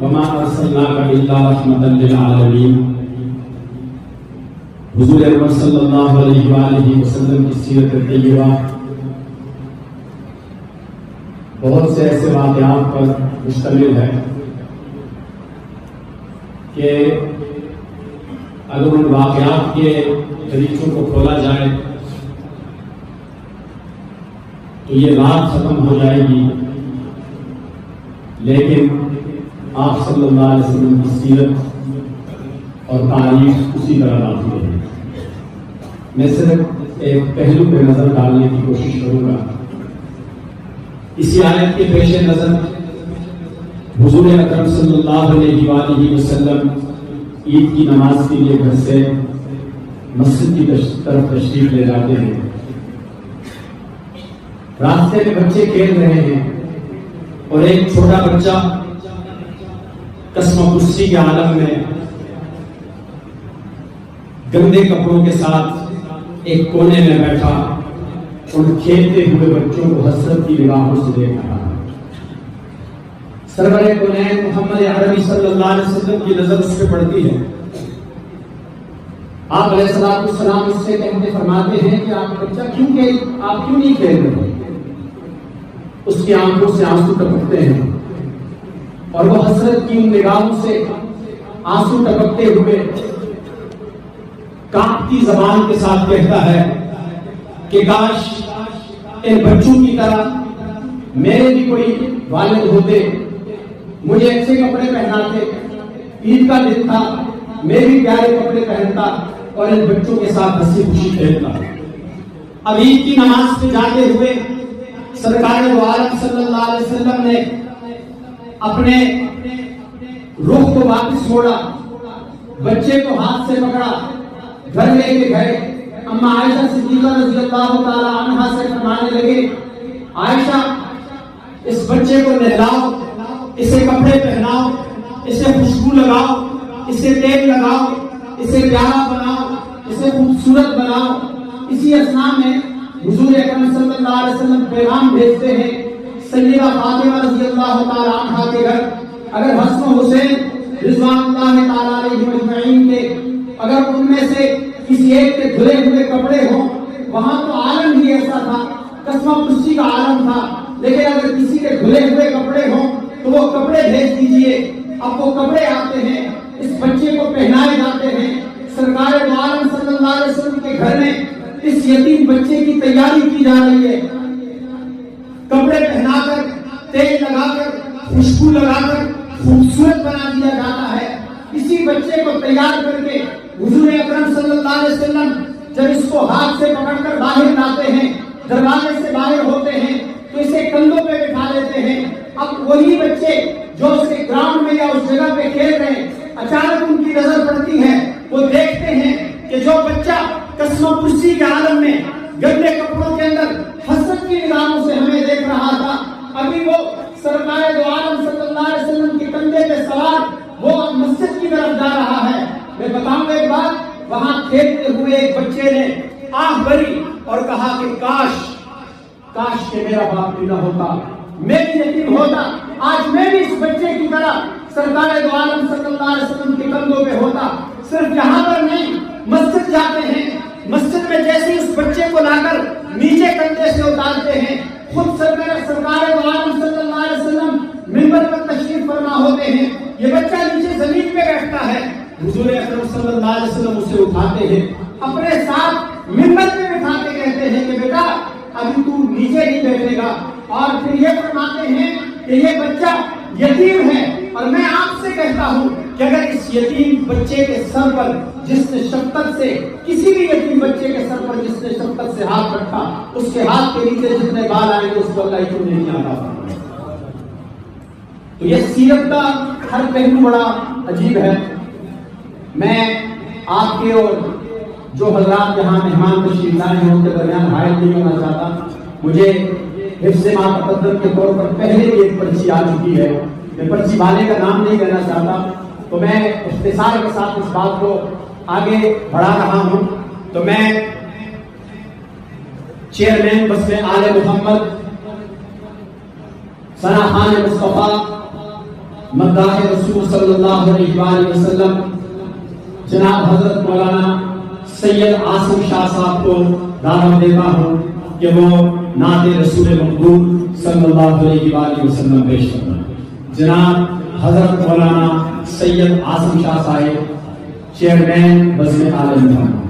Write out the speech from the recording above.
وما ارسلناک الا رحمۃ للعالمین۔ حضور اکرم صلی اللہ علیہ وآلہ وسلم کی سیرت طیبہ بہت سے ایسے واقعات پر مشتمل ہے کہ اگر ان واقعات کے طریقوں کو کھولا جائے تو یہ بات ختم ہو جائے گی، لیکن آپ صلی اللہ علیہ وسلم کی سیرت اور تاریخ اسی طرح باقی ہے۔ میں صرف ایک پہلو پہ نظر ڈالنے کی کوشش کروں گا۔ اسی آیت کے پیش نظر حضور اکرم صلی اللہ علیہ وآلہ وسلم عید کی نماز کے لیے گھر سے مسجد کی طرف تشریف لے جاتے ہیں۔ راستے میں بچے کھیل رہے ہیں اور ایک چھوٹا بچہ قسم پرسی کے عالم میں گندے کپڑوں کے ساتھ ایک کونے میں بیٹھا ان کھیلتے ہوئے بچوں کو حسرت کی نگاہوں سے دیکھ رہا ہے۔ سرور کونین محمد عربی صلی اللہ علیہ وسلم کی نظر اس پہ پڑتی ہے۔ آپ علیہ السلام اس سے کہتے فرماتے ہیں کہ آپ بچہ کیوں نہیں کھیل رہے؟ اس کی آنکھوں سے آنسو ٹپکتے ہیں اور وہ حسرت کی ان نگاہوں سے آنسو ٹپکتے ہوئے کانپتی زبان کے ساتھ کہتا ہے کہ کاش ان بچوں کی طرح میرے بھی کوئی والد ہوتے، مجھے اچھے کپڑے پہناتے، عید کا دن تھا، میں بھی پیارے کپڑے پہنتا اور ان بچوں کے ساتھ ہنسی خوشی کھیلتا۔ اب عید کی نماز پہ جاتے ہوئے سرکار دو عالم صلی اللہ علیہ وسلم نے اپنے رخ کو واپس موڑا، بچے کو ہاتھ سے پکڑا، گھر لے کے گئے۔ اما عائشہ صدیقہ رضی اللہ تعالی عنہا سے فرمانے لگے، عائشہ اس بچے کو نہلاؤ، اسے کپڑے پہناؤ، اسے خوشبو لگاؤ، اسے تیل لگاؤ، اسے پیارا بناؤ، اسے خوبصورت بناؤ۔ اسی اثناء میں حضور اکرم صلی اللہ علیہ وسلم پیغام بھیجتے ہیں سیدہ فاطمہ رضی اللہ تعالی عنہا کے گھر۔ اگر حسن و حسین رضوان اللہ تعالی علیہ مجمعین کے اگر ان میں سے کسی ایک کے دھلے ہوئے کپڑے ہوں، وہاں تو عالم ہی ایسا تھا، قسم پرسی کا عالم تھا، لیکن اگر کسی کے دھلے ہوئے کپڑے ہوں تو وہ کپڑے بھیج دیجئے۔ اب وہ کپڑے آتے ہیں، اس بچے کو پہنائے جاتے ہیں۔ سرکار دو عالم صلی اللہ علیہ وسلم کے گھر میں اس یتیم بچے کی تیاری کی جا رہی ہے، کپڑے پہنا کر، تیل لگا کر، خوشبو لگا کر خوبصورت بنا دیا جاتا ہے۔ اسی بچے کو تیار کر کے حضور اکرم صلی اللہ علیہ وسلم جب اس کو ہاتھ سے پکڑ کر باہر لاتے ہیں، دروازے سے باہر ہوتے ہیں تو اسے کندھوں پہ بٹھا لیتے ہیں۔ اب وہی بچے جو اس کے گراؤنڈ میں یا اس جگہ پہ کھیل رہے ہیں، اچانک ان کی نظر پڑتی ہے، وہ دیکھتے ہیں کہ جو بچہ قسم پرسی کے عالم میں گندے کپڑوں کے اندر حسرت کی نگاہوں سے ہمیں دیکھ رہا تھا، ابھی وہ سرکار دو عالم صلی اللہ علیہ وسلم کے کندھے پہ سوار وہ مسجد کی طرف جا رہا ہے۔ میں بتاؤں گا ایک بات، وہاں کھیلتے ہوئے ایک بچے نے آہ بھری اور کہا کہ کاش کہ میرا باپ بھی نہ ہوتا، میں بھی یتیم ہوتا، آج میں بھی اس بچے کی طرح سرکار دو عالم صلی اللہ علیہ وسلم کے کندھوں پہ ہوتا۔ صرف یہاں پر نہیں، مسجد جاتے ہیں، مسجد میں جیسے اس بچے کو لا کر نیچے کندھے سے اتارتے ہیں، خود سرکار دو عالم صلی اللہ علیہ وسلم منبر پر تشریف فرما ہوتے ہیں، یہ بچہ نیچے زمین پہ بیٹھتا ہے، حضور اکرم صلی اللہ علیہ وسلم اسے اٹھاتے ہیں، اپنے ساتھ منبر پہ بٹھا کے کہتے ہیں کہ بیٹا ابھی تو نیچے نہیں بیٹھے گا، اور پھر یہ فرماتے ہیں کہ یہ بچہ یتیم ہے، اور میں آپ سے کہتا ہوں کہ اگر اس یتیم بچے کے سر پر جس نے شفقت سے، کسی بھی یتیم بچے کے سر پر جس نے شفقت سے ہاتھ رکھا، اس کے ہاتھ کے نیچے جتنے بال آئیں گے اس کو اللہ کیوں نہیں آتا۔ تو یہ سیرت کا ہر پہلو بڑا عجیب ہے۔ میں آپ کے اور جو حضرات یہاں مہمان تشریف لائے ہیں ان کے درمیان حائل نہیں ہونا چاہتا۔ مجھے حفظ ما تقدم کے طور پر پہلے بھی ایک پرچی آ چکی ہے، میں پرچی والے کا نام نہیں لینا چاہتا، تو میں اختصار کے ساتھ اس بات کو آگے بڑھا رہا ہوں۔ تو میں چیئرمین بس آل محمد ثنا خان مصطفیٰ مداح رسول صلی اللہ علیہ وآلہ وسلم جناب حضرت مولانا سید عاصم شاہ صاحب کو دعوت دیتا ہوں کہ وہ نعت رسول مقبول صلی اللہ علیہ وآلہ وسلم پیش کرنا. جناب حضرت مولانا سید عاصم شاہ صاحب چیئرمین بزم عالم.